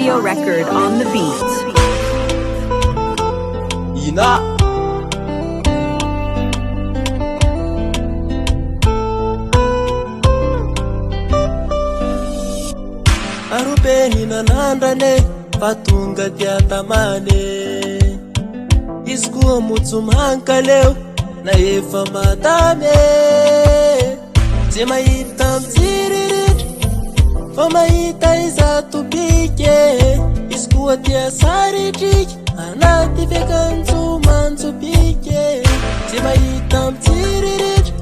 studio record on the beat. INAAH. Arubeni nanandane patunga tiatamane iskuwa mutsumhanka leo na efa matame je mahita mtsiririt fa mahita izatopike iskuwa tia saritrik anaty fekantsomantsobike je mahita mtsiririt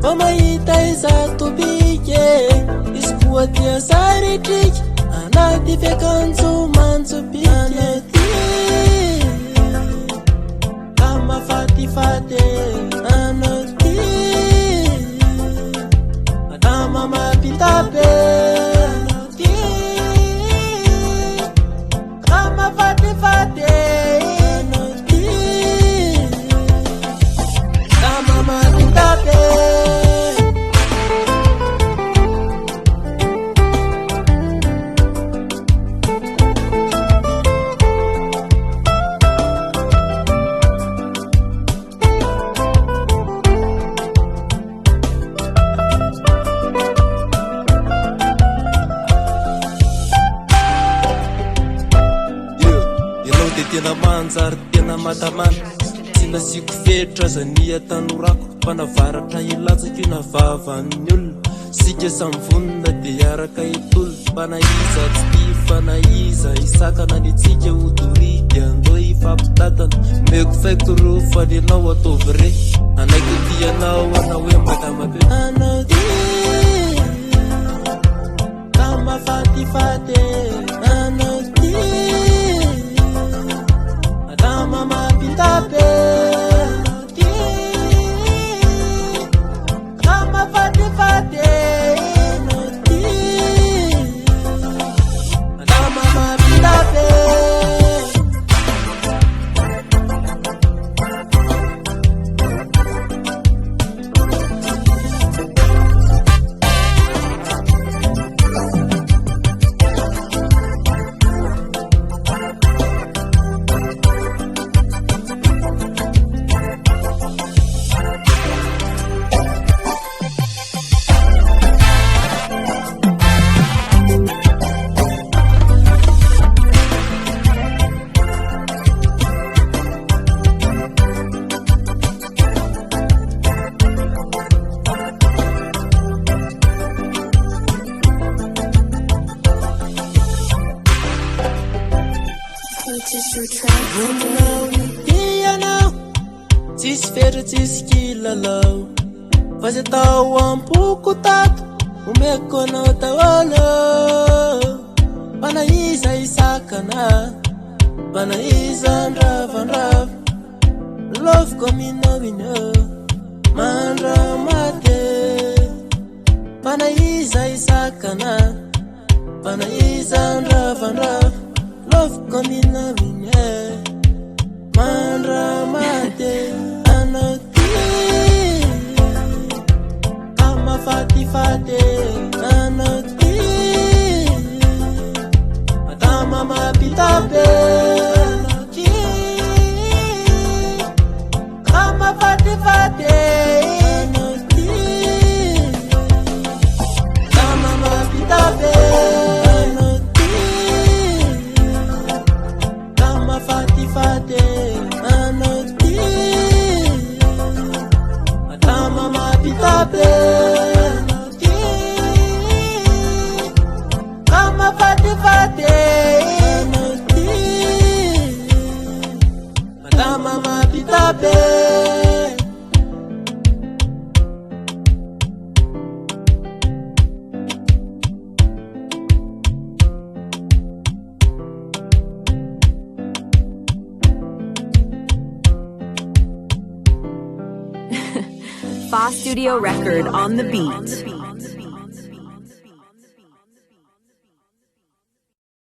fa mahita izatopike iskuwa tia saritrik anaty fekantsomantsobike kama fatifate anoti adama mapitape anoti kama fatifate anoti kama mapitape. Tena manjary tena matamana tsy nasiko fetra zania tanorako mpanavaratra ilatsaka io navavan'ny olona sika samvonina dia araka itolo mpanaiza tsy tia fanaiza isakana ny tsika hodory dia andao ifampitatana meko faiko ro falenao ataovy re anaiky tianao anao hoe makamabe anao ty kama fatifate anao ty kama mapitape anoti kama fatifate anoti kama mapitape. Tsisy fetra tsisy kilalao fa ze tao ampoko tato omeko anao taolo panaiza isakana panaiza ndravandrava loviko minamino mandramate panaiza isakana panaiza ndravandrava loviko minamino mandramate anoti kama fatifate anoti adama mapitape anoti kama fatifate anoti kama mapitape anoti kama fatifate anoti adama mapitape anoti kama fatifate anoti adama mapitape. Fa Studio record on the beat.